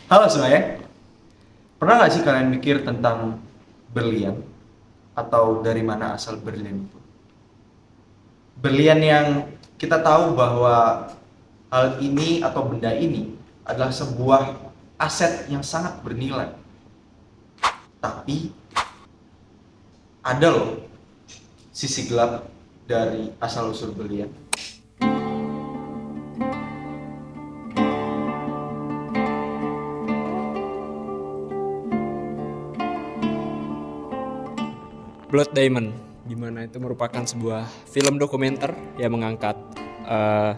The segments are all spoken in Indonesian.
Halo semuanya, pernah nggak sih kalian mikir tentang berlian atau dari mana asal berlian itu? Berlian yang kita tahu bahwa hal ini atau benda ini adalah sebuah aset yang sangat bernilai. Tapi ada loh sisi gelap dari asal usul berlian. Blood Diamond, di mana itu merupakan sebuah film dokumenter yang mengangkat eh,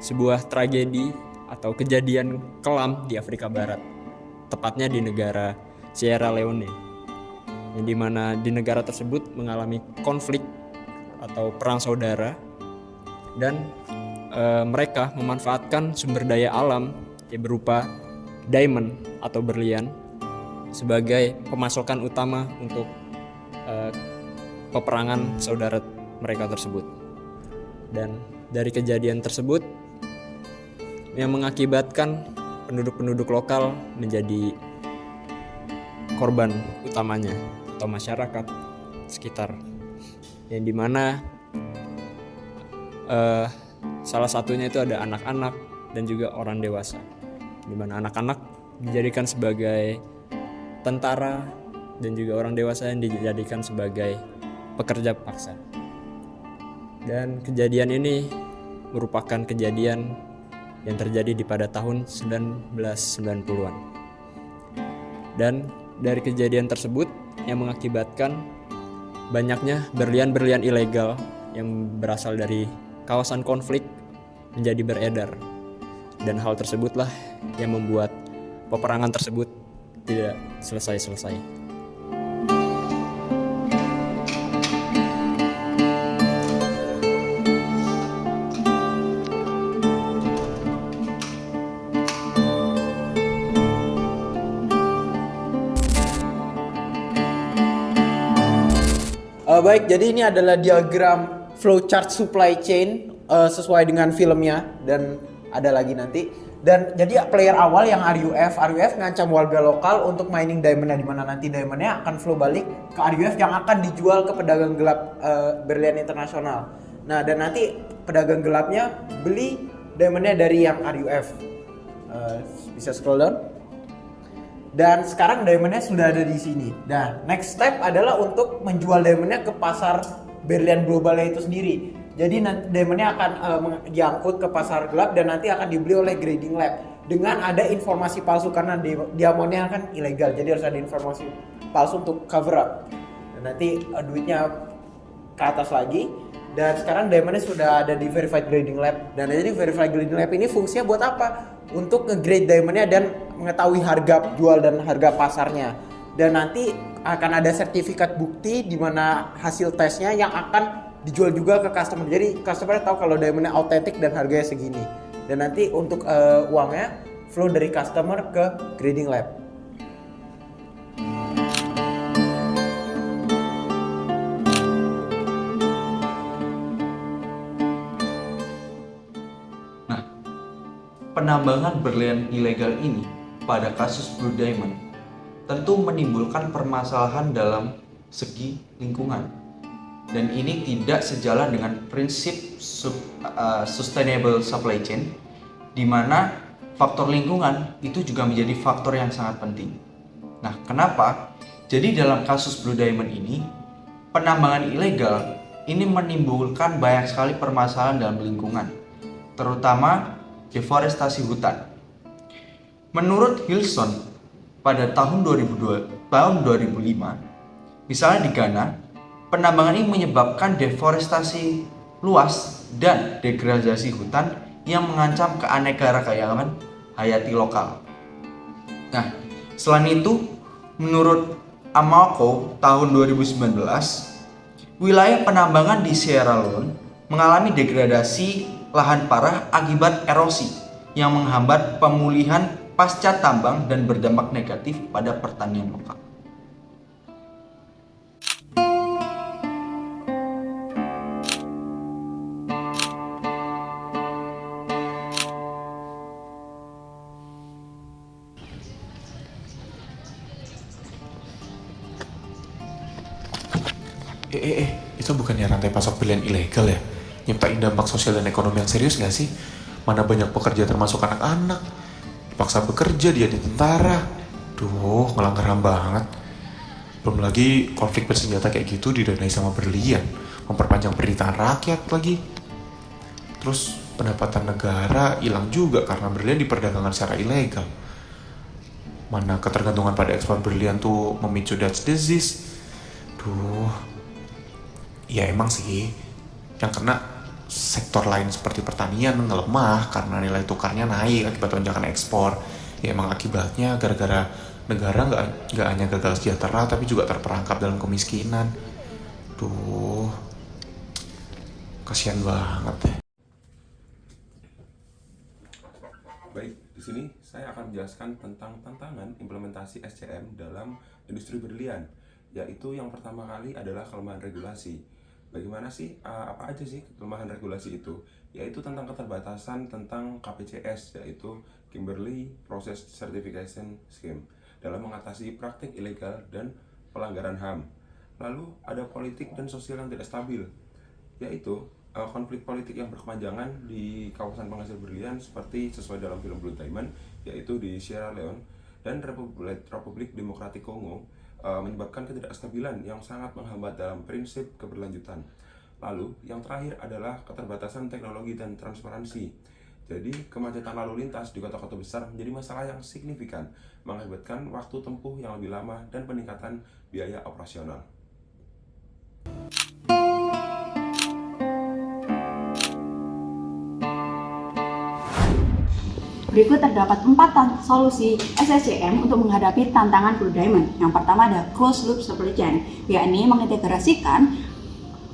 sebuah tragedi atau kejadian kelam di Afrika Barat, tepatnya di negara Sierra Leone, yang dimana di negara tersebut mengalami konflik atau perang saudara, dan mereka memanfaatkan sumber daya alam yang berupa diamond atau berlian sebagai pemasokan utama untuk peperangan saudara mereka tersebut. Dan dari kejadian tersebut yang mengakibatkan penduduk-penduduk lokal menjadi korban utamanya atau masyarakat sekitar, yang dimana salah satunya itu ada anak-anak dan juga orang dewasa, dimana anak-anak dijadikan sebagai tentara dan juga orang dewasa yang dijadikan sebagai pekerja paksa. Dan kejadian ini merupakan kejadian yang terjadi pada tahun 1990-an. Dan dari kejadian tersebut yang mengakibatkan banyaknya berlian-berlian ilegal yang berasal dari kawasan konflik menjadi beredar. Dan hal tersebutlah yang membuat peperangan tersebut tidak selesai-selesai. Baik, jadi ini adalah diagram flowchart supply chain sesuai dengan filmnya, dan ada lagi nanti. Dan jadi player awal yang RUF ngancam warga lokal untuk mining diamondnya, di mana nanti diamondnya akan flow balik ke RUF yang akan dijual ke pedagang gelap berlian internasional. Nah, dan nanti pedagang gelapnya beli diamondnya dari yang RUF. Bisa scroll down. Dan sekarang diamondnya sudah ada di sini. Nah, next step adalah untuk menjual diamondnya ke pasar berlian globalnya itu sendiri. Jadi nanti diamondnya akan diangkut ke pasar gelap dan nanti akan dibeli oleh grading lab dengan ada informasi palsu, karena diamondnya kan ilegal. Jadi harus ada informasi palsu untuk cover up. Dan nanti duitnya ke atas lagi. Dan sekarang diamondnya sudah ada di verified grading lab. Dan jadi verified grading lab ini fungsinya buat apa? Untuk nge-grade diamondnya dan mengetahui harga jual dan harga pasarnya. Dan nanti akan ada sertifikat bukti di mana hasil tesnya yang akan dijual juga ke customer. Jadi customer tahu kalau diamondnya autentik dan harganya segini. Dan nanti untuk uangnya flow dari customer ke grading lab. Nah, penambangan berlian ilegal ini pada kasus Blue Diamond tentu menimbulkan permasalahan dalam segi lingkungan, dan ini tidak sejalan dengan prinsip sustainable supply chain, di mana faktor lingkungan itu juga menjadi faktor yang sangat penting. Nah, kenapa? Jadi dalam kasus Blue Diamond ini, penambangan ilegal ini menimbulkan banyak sekali permasalahan dalam lingkungan, terutama deforestasi hutan. Menurut Hilson, pada tahun 2005, misalnya di Ghana, penambangan ini menyebabkan deforestasi luas dan degradasi hutan yang mengancam keanekaragaman hayati lokal. Nah, selain itu, menurut Amalco tahun 2019, wilayah penambangan di Sierra Leone mengalami degradasi lahan parah akibat erosi yang menghambat pemulihan pasca tambang dan berdampak negatif pada pertanian lokal. Itu bukannya rantai pasok berlian ilegal ya? Nyiptain dampak sosial dan ekonomi yang serius gak sih? Mana banyak pekerja termasuk anak-anak. Dipaksa bekerja, dia di tentara. Duh, melanggar HAM banget. Belum lagi konflik bersenjata kayak gitu didanai sama berlian. Memperpanjang penderitaan rakyat lagi. Terus pendapatan negara hilang juga karena berlian diperdagangkan secara ilegal. Mana ketergantungan pada ekspor berlian tuh memicu Dutch disease. Duh, ya emang sih yang kena sektor lain seperti pertanian ngelemah karena nilai tukarnya naik akibat lonjakan ekspor. Ya emang akibatnya gara-gara negara nggak hanya gagal sejahtera tapi juga terperangkap dalam kemiskinan. Duh, kasihan banget deh. Baik, di sini saya akan menjelaskan tentang tantangan implementasi SCM dalam industri berlian, yaitu yang pertama kali adalah kelemahan regulasi. Bagaimana sih, apa aja sih kelemahan regulasi itu? Yaitu tentang keterbatasan tentang KPCS, yaitu Kimberley Process Certification Scheme, dalam mengatasi praktik ilegal dan pelanggaran HAM. Lalu ada politik dan sosial yang tidak stabil, yaitu konflik politik yang berkepanjangan di kawasan penghasil berlian seperti sesuai dalam film Blue Diamond, yaitu di Sierra Leone dan Republik Demokratik Kongo, menyebabkan ketidakstabilan yang sangat menghambat dalam prinsip keberlanjutan. Lalu yang terakhir adalah keterbatasan teknologi dan transparansi. Jadi kemacetan lalu lintas di kota-kota besar menjadi masalah yang signifikan, mengakibatkan waktu tempuh yang lebih lama dan peningkatan biaya operasional. Berikut terdapat 4 solusi SSCM untuk menghadapi tantangan Blue Diamond. Yang pertama ada closed loop supply chain, yakni mengintegrasikan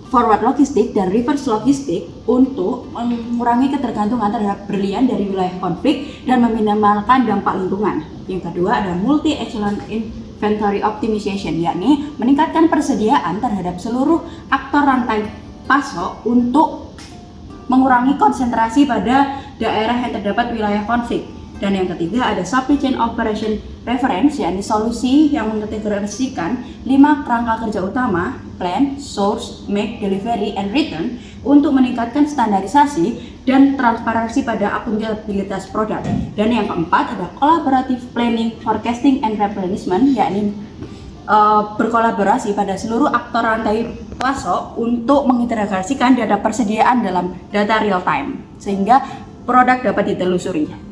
forward logistik dan reverse logistik untuk mengurangi ketergantungan terhadap berlian dari wilayah konflik dan meminimalkan dampak lingkungan. Yang kedua ada multi echelon inventory optimization, yakni meningkatkan persediaan terhadap seluruh aktor rantai pasok untuk mengurangi konsentrasi pada daerah yang terdapat wilayah konflik. Dan yang ketiga ada supply chain operation reference, yakni solusi yang mengintegrasikan 5 kerangka kerja utama, plan, source, make, delivery, and return untuk meningkatkan standarisasi dan transparansi pada akuntabilitas produk. Dan yang keempat ada collaborative planning, forecasting, and replenishment, yakni berkolaborasi pada seluruh aktor rantai pasok untuk mengintegrasikan data persediaan dalam data real time sehingga produk dapat ditelusuri.